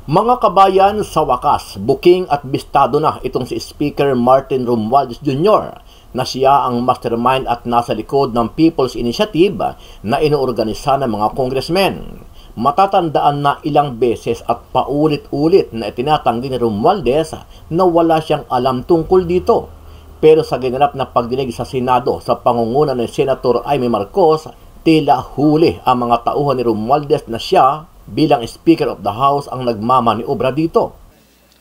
Mga kabayan, sa wakas, booking at bistado na itong si Speaker Martin Romualdez Jr. na siya ang mastermind at nasa likod ng People's Initiative na inuorganisa ng mga congressmen. Matatandaan na ilang beses at paulit-ulit na itinatanggi ni Romualdez na wala siyang alam tungkol dito. Pero sa ginanap na pagdinig sa Senado sa pangunguna ni Senator Amy Marcos, tila huli ang mga tauhan ni Romualdez na siya bilang Speaker of the House ang nagmamaniobra dito.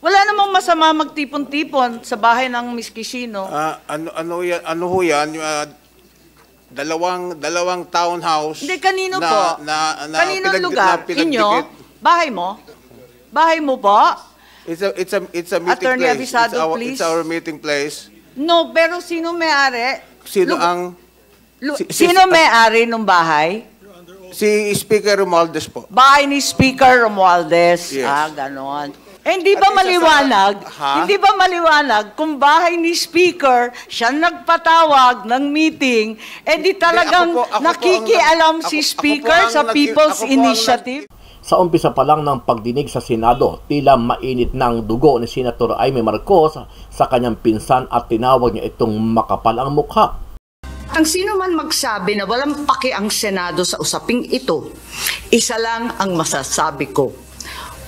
Wala namang masama magtipon-tipon sa bahay ng Miss Quisino. Ano ho yan? Dalawang townhouse. Hindi, kanino na, po? Kaninong lugar? Inyo? Bahay mo? Bahay mo po? It's a meeting Attorney place. Abisado, please. It's our meeting place. No, pero sino may-ari? Sino may-ari ng bahay? Si Speaker Romualdez po. Bahay ni Speaker Romualdez. Yes. Ganon. Hindi ba At isa maliwanag? sa- Hindi ba maliwanag kung bahay ni Speaker siya nagpatawag ng meeting, di talagang Ako po nakikialam si Speaker sa People's Initiative? Sa umpisa pa lang ng pagdinig sa Senado, tila mainit ng dugo ni Senator Amy Marcos sa kanyang pinsan at tinawag niya itong makapal ang mukha. Ang sino man magsabi na walang paki ang Senado sa usaping ito, isa lang ang masasabi ko,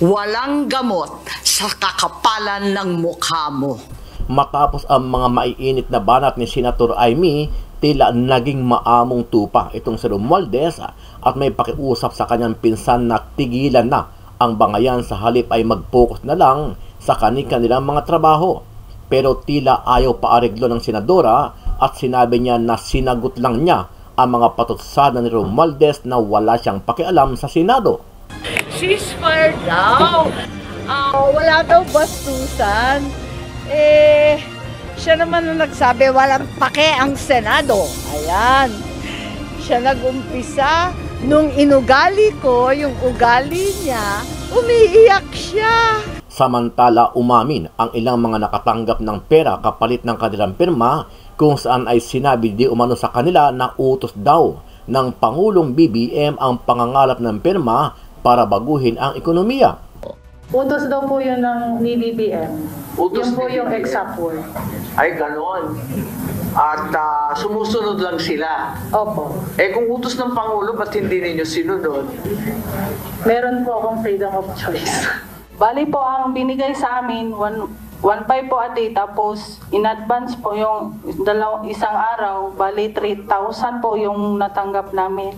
walang gamot sa kakapalan ng mukha mo. Matapos ang mga maiinit na banat ni Senator Amy, tila naging maamong tupa itong si Romualdez at may pakiusap sa kanyang pinsan na tigilan na ang bangayan sa halip ay mag-focus na lang sa kanilang mga trabaho. Pero tila ayaw paareglo ng senadora at sinabi niya na sinagot lang niya ang mga patutsada ni Romualdez na wala siyang pakialam sa Senado. Ceasefire daw. Wala daw bastusan. Siya naman na nagsabi, walang pake ang Senado. Ayan. Siya nagumpisa. Nung inugali ko, yung ugali niya, umiiyak siya. Samantala, umamin ang ilang mga nakatanggap ng pera kapalit ng kanilang pirma kung saan ay sinabi di umano sa kanila na utos daw ng Pangulong BBM ang pangangalap ng pirma para baguhin ang ekonomiya. Utos daw po yun ni BBM. Yun po yung exact word. Ay, ganon. At sumusunod lang sila. Opo. Kung utos ng Pangulo, ba't hindi ninyo sinunod? Meron po akong freedom of choice. Bali po ang binigay sa amin, 1.5 po a day, tapos in advance po yung isang araw, bali 3,000 po yung natanggap namin.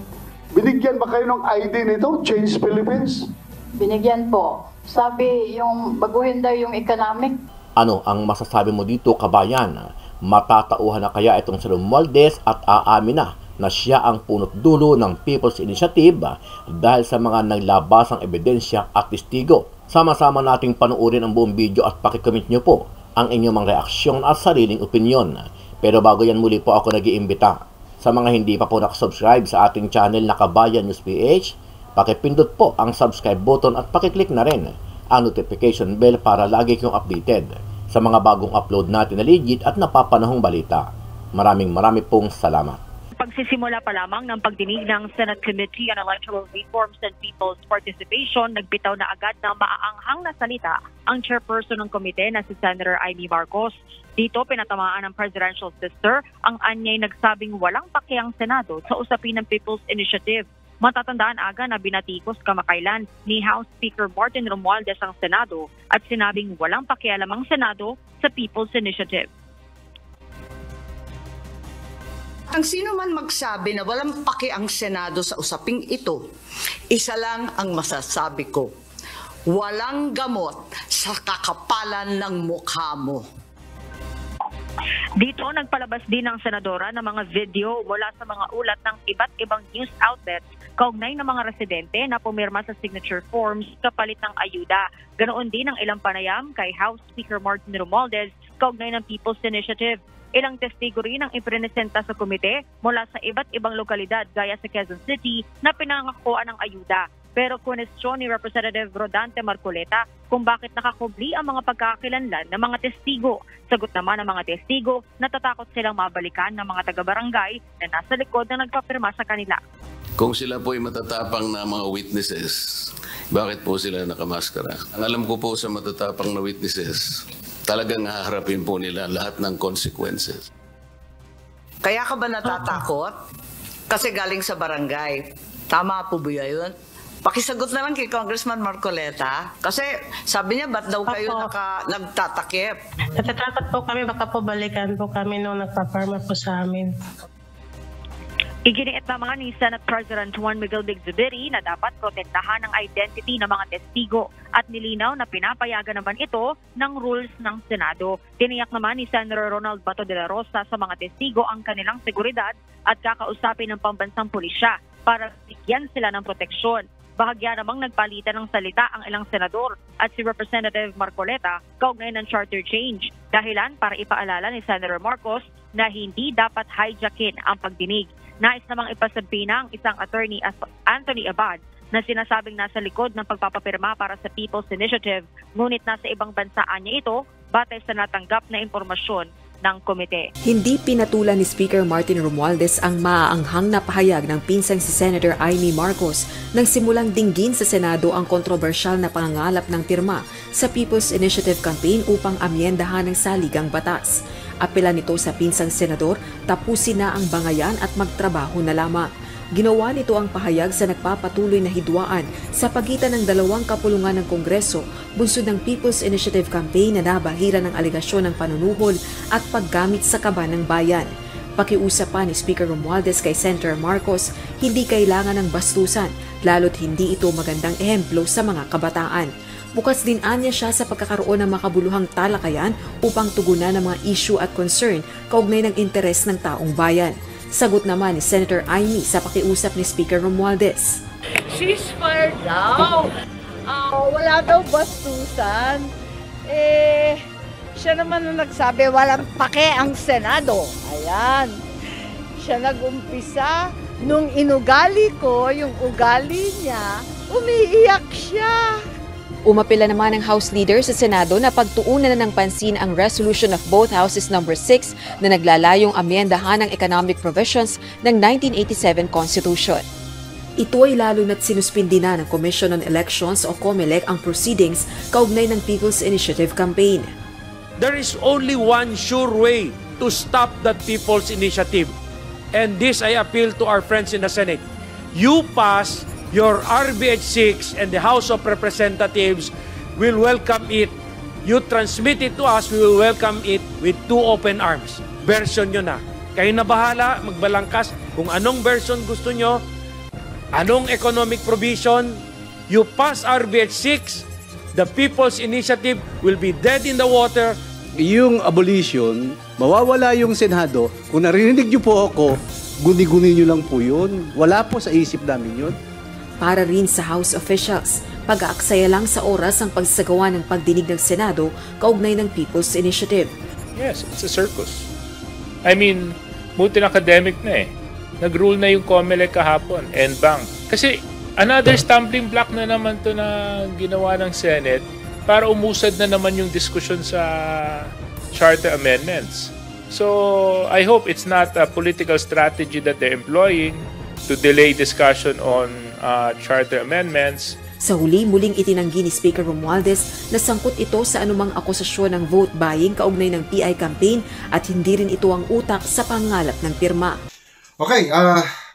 Binigyan ba kayo ng ID nito, Change Philippines? Binigyan po. Sabi yung baguhin daw yung economic. Ano ang masasabi mo dito, kabayan? Matatauhan na kaya itong si Romualdez at aamin na siya ang punot dulo ng People's Initiative dahil sa mga naglabasang ebidensya at testigo. Sama-sama nating panuorin ang buong video at pakicomment nyo po ang inyong mga reaksyon at sariling opinyon. Pero bago yan, muli po ako nag-iimbita sa mga hindi pa po nakasubscribe sa ating channel na Kabayan News PH, pakipindot po ang subscribe button at pakiclick na rin ang notification bell para lagi kayong updated sa mga bagong upload natin na legit at napapanahong balita. Maraming pong salamat. Pagsisimula pa lamang ng pagdinig ng Senate Committee on Electoral Reforms and People's Participation, nagbitaw na agad ng maaanghang na salita ang chairperson ng komite na si Senator Amy Marcos. Dito pinatamaan ng presidential sister ang anyay nagsabing walang pakiang Senado sa usapin ng People's Initiative. Matatandaan aga na binatikos kamakailan ni House Speaker Martin Romualdez ang Senado at sinabing walang pakialam ang Senado sa People's Initiative. Ang sino man magsabi na walang paki ang Senado sa usaping ito, isa lang ang masasabi ko, walang gamot sa kakapalan ng mukha mo. Dito, nagpalabas din ng senadora ng mga video mula sa mga ulat ng iba't ibang news outlets kaugnay ng mga residente na pumirma sa signature forms kapalit ng ayuda. Ganoon din ang ilang panayam kay House Speaker Martin Romualdez kaugnay ng People's Initiative. Ilang testigo rin ang ipresenta sa komite mula sa iba't ibang lokalidad gaya sa Quezon City na pinangakuan ng ayuda. Pero kunestyon ni Representative Rodante Marcoleta kung bakit nakakubli ang mga pagkakakilanlan ng mga testigo. Sagot naman ng mga testigo, natatakot silang mabalikan ng mga taga-barangay na nasa likod na nagpapirma sa kanila. Kung sila po ay matatapang na mga witnesses, bakit po sila nakamaskara? Ang alam ko po sa matatapang na witnesses, talagang haharapin po nila lahat ng consequences. Kaya ka ba natatakot? Kasi galing sa barangay. Tama po ba yun? Pakisagot na lang kay Congressman Marcoleta. Kasi sabi niya, ba't daw kayo nagtatakip? Natatakot po kami, baka po balikan po kami nung nagpaparma po sa amin. Iginiit naman ni Senate President Juan Miguel Zubiri na dapat protektahan ang identity ng mga testigo at nilinaw na pinapayagan naman ito ng rules ng Senado. Tiniyak naman ni Senator Ronald Bato de la Rosa sa mga testigo ang kanilang seguridad at kakausapin ng pambansang pulisya para bigyan sila ng proteksyon. Bahagya namang nagpalitan ng salita ang ilang senador at si Representative Marcoleta kaugnay ng charter change. Dahilan para ipaalala ni Senator Marcos na hindi dapat hijackin ang pagdinig. Nais namang ipasabi ng isang attorney Anthony Abad na sinasabing nasa likod ng pagpapapirma para sa People's Initiative, ngunit nasa ibang bansaan niya ito batay sa natanggap na impormasyon ng komite. Hindi pinatulan ni Speaker Martin Romualdez ang maaanghang na pahayag ng pinsang si Senator Amy Marcos nang simulang dinggin sa Senado ang kontrobersyal na pangangalap ng pirma sa People's Initiative campaign upang amyendahan ng saligang batas. Apela nito sa pinsang senador, tapusin na ang bangayan at magtrabaho na lamang. Ginawa nito ang pahayag sa nagpapatuloy na hidwaan sa pagitan ng dalawang kapulungan ng Kongreso, bunsod ng People's Initiative campaign na nabahira ng alegasyon ng panunuhol at paggamit sa kaban ng bayan. Pakiusap pa ni Speaker Romualdez kay Senator Marcos, hindi kailangan ng bastusan, lalo't hindi ito magandang ehemplo sa mga kabataan. Bukas din anya siya sa pagkakaroon ng makabuluhang talakayan upang tugunan ng mga issue at concern kaugnay ng interes ng taong bayan. Sagot naman ni Senator Amy sa pakiusap ni Speaker Romualdez. Ceasefire daw. Wala daw bastusan. Siya naman ang nagsabi, walang pake ang Senado. Ayan. Siya nag-umpisa. Nung inugali ko, yung ugali niya, umiiyak siya. Umapila naman ng House Leader sa Senado na pagtuunan na ng pansin ang resolution of both Houses No. 6 na naglalayong amyendahan ng economic provisions ng 1987 Constitution. Ito ay lalo na't sinuspindi na ng Commission on Elections o COMELEC ang proceedings kaugnay ng People's Initiative campaign. There is only one sure way to stop that People's Initiative. And this I appeal to our friends in the Senate. You pass your RBH 6 and the House of Representatives will welcome it. You transmit it to us, we will welcome it with two open arms. Version nyo na. Kayo na bahala, magbalangkas kung anong version gusto nyo, anong economic provision. You pass RBH 6, the People's Initiative will be dead in the water. Yung abolition, mawawala yung Senado. Kung narinig nyo po ako, guni-guni nyo lang po yun. Wala po sa isip namin yun. Para rin sa House officials, pag-aaksaya lang sa oras ang pagsagawa ng pagdinig ng Senado kaugnay ng People's Initiative. Yes, it's a circus. I mean, buti na academic na eh. Nag-rule na yung COMELEC kahapon and bang. Kasi another stumbling block na naman to na ginawa ng Senate para umusad na naman yung diskusyon sa charter amendments. So, I hope it's not a political strategy that they're employing to delay discussion on charter amendments. Sa huli, muling itinanggi ni Speaker Romualdez na sangkot ito sa anumang akusasyon ng vote buying kaugnay ng PI campaign at hindi rin ito ang utak sa pangalap ng pirma. Okay,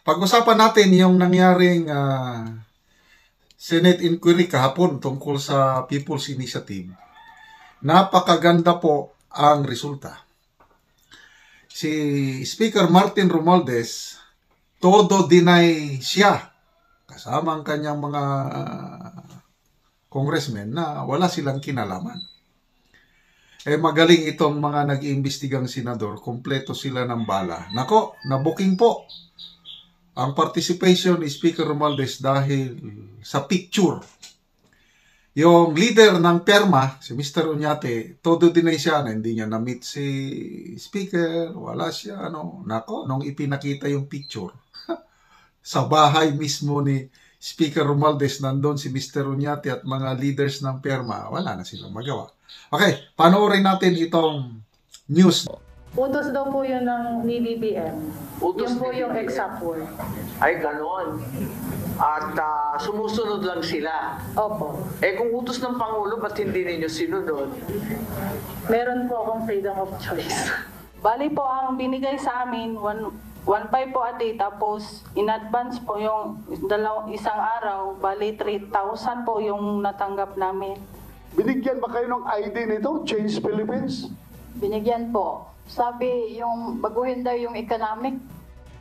pag-usapan natin yung nangyaring Senate inquiry kahapon tungkol sa People's Initiative. Napakaganda po ang resulta. Si Speaker Martin Romualdez, todo deny siya kasama ang kanyang mga congressmen na wala silang kinalaman. Magaling itong mga nag-iimbestigang senador, kompleto sila ng bala. Nako, nabuking po ang participation ni Speaker Romualdez dahil sa picture. Yung leader ng PERMA, si Mr. Oñate, todo deny siya na hindi niya na-meet si Speaker, wala siya. Nako, nung ipinakita yung picture, sa bahay mismo ni Speaker Romualdez, nandun si Mr. Oñate at mga leaders ng PERMA, wala na silang magawa. Okay, panoorin natin itong news. Utos daw po yun ni BBM. Utos Yun po ni yung BBM. exact word. Ay, ganon. At sumusunod lang sila. Opo. Eh kung utos ng Pangulo, ba't hindi ninyo sinunod? Meron po akong freedom of choice. Bali po ang binigay sa amin, 1.5 po a day, tapos in advance po yung isang araw, bali 3,000 po yung natanggap namin. Binigyan ba kayo ng ID nito, Change Philippines? Binigyan po. Sabi yung baguhin daw yung economic.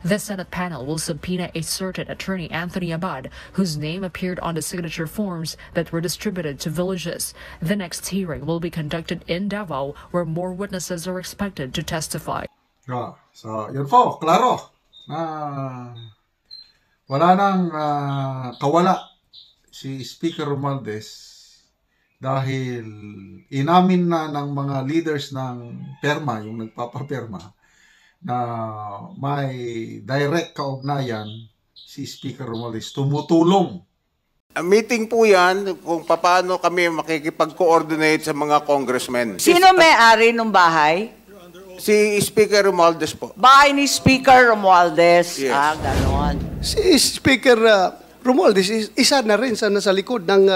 The Senate panel will subpoena a certain attorney Anthony Abad, whose name appeared on the signature forms that were distributed to villages. The next hearing will be conducted in Davao, where more witnesses are expected to testify. So, yun po, klaro. Wala nang kawala si Speaker Romualdez dahil inamin na ng mga leaders ng PERMA, yung nagpapapirma, na may direct kaugnayan si Speaker Romualdez, tumutulong. Meeting po yan kung paano kami makikipag-coordinate sa mga congressmen. Sino may-ari ng bahay? Si Speaker Romualdez po. Bahay ni Speaker Romualdez. Yes. Ganon. Si Speaker Romualdez, isa na rin sa nasa likod ng...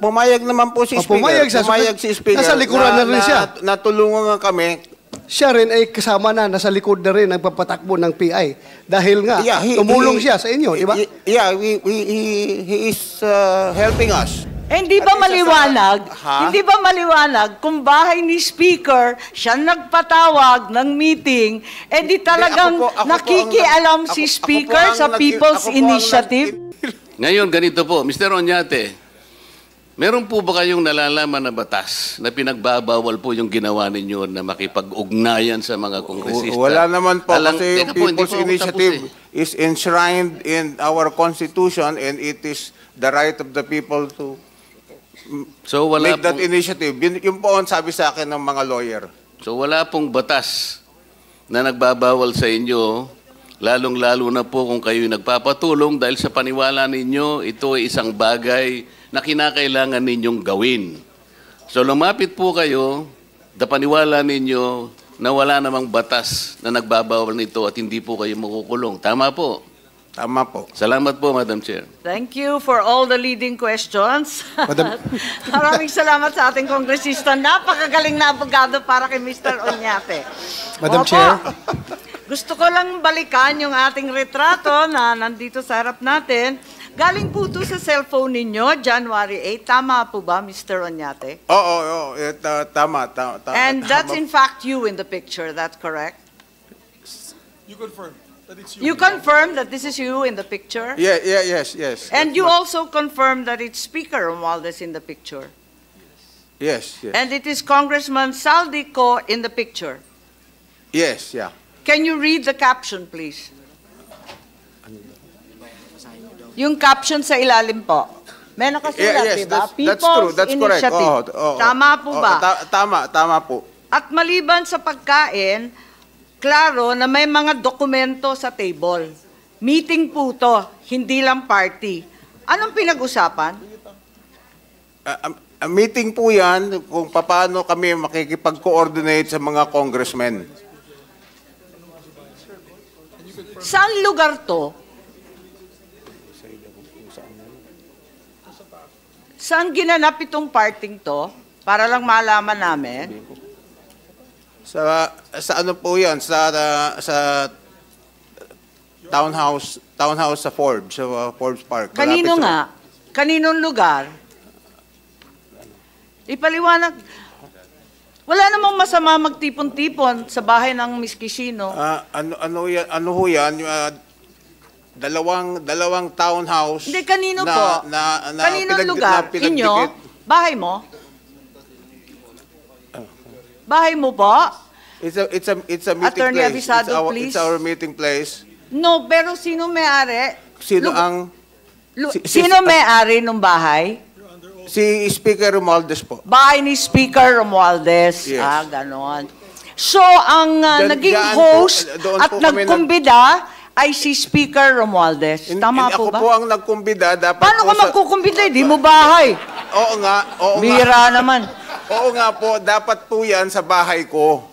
pumayag naman po si Speaker. Pumayag si Speaker. Nasa likuran na rin siya. Natulungan nga kami. Siya rin ay kasama na, nasa likod na rin nagpapatakbo ng PI. Dahil nga, tumulong siya sa inyo, di ba? Yeah, he is helping us. Hindi ba maliwanag? Hindi ba maliwanag kung bahay ni Speaker siya nagpatawag ng meeting, di talagang nakikialam si Speaker sa People's Initiative? Ngayon, ganito po, Mr. Oñate, meron po ba kayong nalalaman na batas na pinagbabawal po yung ginawa ninyo na makipag-ugnayan sa mga kongresista? Wala naman po kasi Teka po, People's Initiative is enshrined in our Constitution and it is the right of the people to make that initiative. Yun po ang sabi sa akin ng mga lawyer. So wala pong batas na nagbabawal sa inyo, lalong-lalo na po kung kayo nagpapatulong dahil sa paniwala ninyo, ito ay isang bagay na kinakailangan ninyong gawin. So lumapit po kayo, paniwala ninyo na wala namang batas na nagbabawal nito at hindi po kayo makukulong. Tama po? Tama po. Salamat po, Madam Chair. Thank you for all the leading questions. Maraming salamat sa ating kongresista. Napakagaling na abogado para kay Mr. Oñate. Madam Chair. Gusto ko lang balikan yung ating retrato na nandito sa harap natin. Galing po ito sa cellphone ninyo, January 8. Tama po ba, Mr. Oñate? Oo, tama. And that's in fact you in the picture, that's correct? You confirm that it's you. You confirm that this is you in the picture? Yes. And you also confirm that it's Speaker Romualdez in the picture? Yes. And it is Congressman Saldico in the picture? Yes, yeah. Can you read the caption, please? Yung caption sa ilalim po. May nakasulat, yes, diba? that's true. That's correct. Initiative. Tama po ba? Tama po. At maliban sa pagkain, klaro na may mga dokumento sa table. Meeting po to, hindi lang party. Anong pinag-usapan? Meeting po yan kung paano kami makikipag-coordinate sa mga congressmen. Saan lugar to? Saan ginanap itong parting to? Para lang malaman namin. Sa ano po yan? Sa townhouse sa Forbes, sa Forbes Park. Kanino nga? Kaninong lugar? Ipaliwanag. Wala namang masama magtipon-tipon sa bahay ng Miss Kishino. Ano ho yan? Dalawang townhouse. Hindi, kanino na, po? Na Kaninong lugar? Inyo? Bahay mo? Bahay mo po? It's a meeting Attorney place. Abisado, please. It's our meeting place. No, pero sino may-ari? Sino ang... Sino may-ari ng bahay? Si Speaker Romualdez po. Bahay ni Speaker Romualdez. Yes. Ganon. So, ang naging host at nagkumbida ay si Speaker Romualdez. Tama po ba? Ako po ang nagkumbida. Paano ka magkukumbida? Di mo bahay. Oo nga. Bira naman. Oo nga po. Dapat po yan sa bahay ko.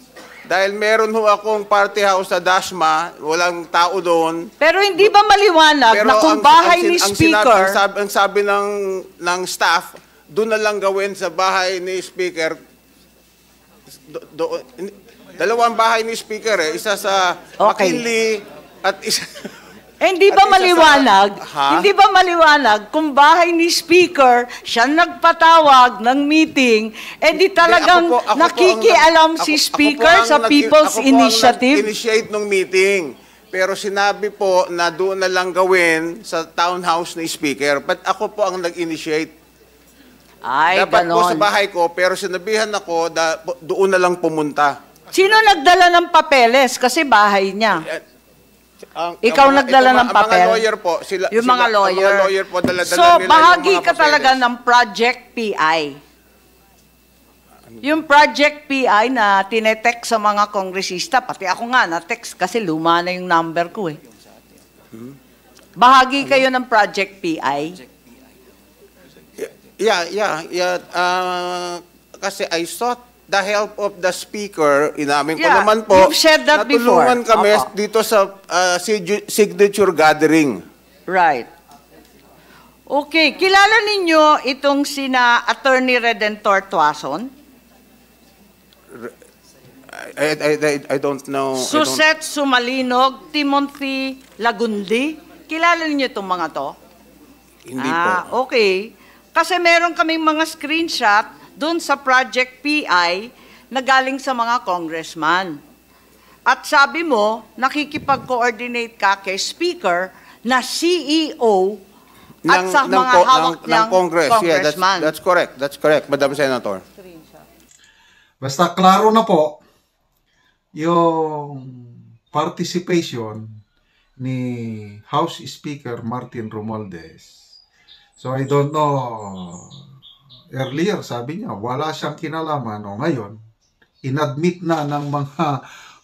Dahil meron ho akong party house sa Dasma, walang tao doon. Pero hindi ba maliwanag na kung bahay ni Speaker... Ang sabi ng staff, doon na lang gawin sa bahay ni Speaker. Dalawang bahay ni Speaker Isa sa McKinley at isa... hindi ba maliwanag? Hindi ba maliwanag kung bahay ni Speaker siya nagpatawag ng meeting, di talagang nakikialam si Speaker sa People's Initiative? Ako po ang nag-initiate ng meeting. Pero sinabi po na doon na lang gawin sa townhouse ni Speaker. But ako po ang nag-initiate. Ay, dapat ganon. po sa bahay ko, pero sinabihan ako doon na lang pumunta. Sino nagdala ng papeles? Kasi bahay niya. Ikaw nagdala ng papel? Mga lawyer po. Yung mga lawyer. Mga lawyer po, dala-dala so, nila bahagi yung mga ka papeles. talaga ng Project PI. Yung Project PI na tinetext sa mga kongresista, pati ako nga na-text kasi luma na yung number ko eh. Bahagi kayo ng Project PI? Yeah. Kasi I sought the help of the Speaker. Inamin ko naman po, you've said that natulungan before. kami dito sa signature gathering. Right. Okay, kilala ninyo itong sina Attorney Redentor Tuason? I don't know. Suset Sumalinog, Timothy Lagundi. Kilala ninyo itong mga to? Hindi po. Okay. Kasi meron kaming mga screenshot doon sa Project PI na galing sa mga congressman. At sabi mo, nakikipag-coordinate ka kay Speaker na CEO at sa mga hawak niyang congressman. That's correct. That's correct, Madam Senator. Basta klaro na po yung participation ni House Speaker Martin Romualdez. So I don't know... Earlier, sabi niya, wala siyang kinalaman. O ngayon, inadmit na ng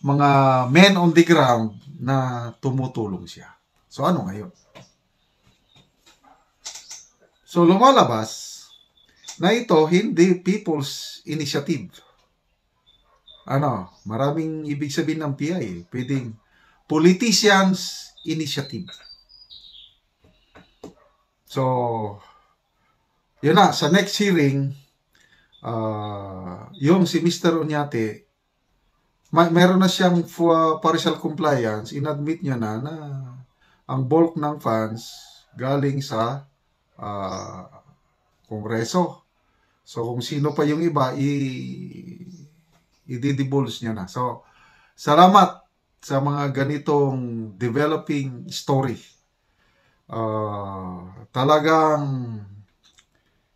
mga men on the ground na tumutulong siya. So ano ngayon? So lumalabas na ito hindi People's Initiative. Maraming ibig sabihin ng PI. Pwedeng Politicians Initiative. So, yun na, sa next hearing, yung si Mr. Oñate, meron na siyang partial compliance, inadmit niya na ang bulk ng funds galing sa Kongreso. So, kung sino pa yung iba, i-divulge niya na. So, salamat sa mga ganitong developing story. Talagang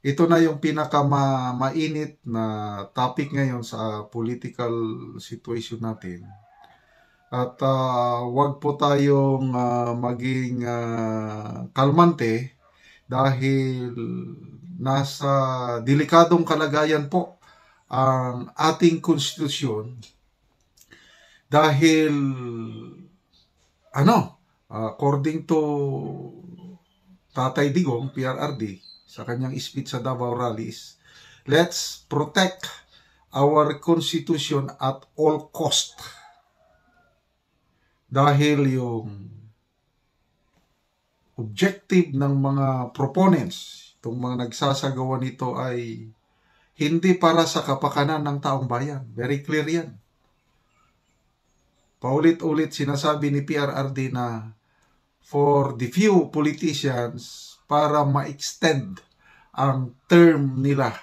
ito na yung pinaka-mainit na topic ngayon sa political situation natin. At wag po tayong maging kalmante dahil nasa delikadong kalagayan po ang ating konstitusyon dahil according to Tatay Digong, PRRD, sa kanyang speech sa Davao rallies, let's protect our constitution at all cost. Dahil yung objective ng mga proponents, itong mga nagsasagawa nito ay hindi para sa kapakanan ng taong bayan. Very clear yan. Paulit-ulit sinasabi ni PRRD na for the few politicians para ma-extend ang term nila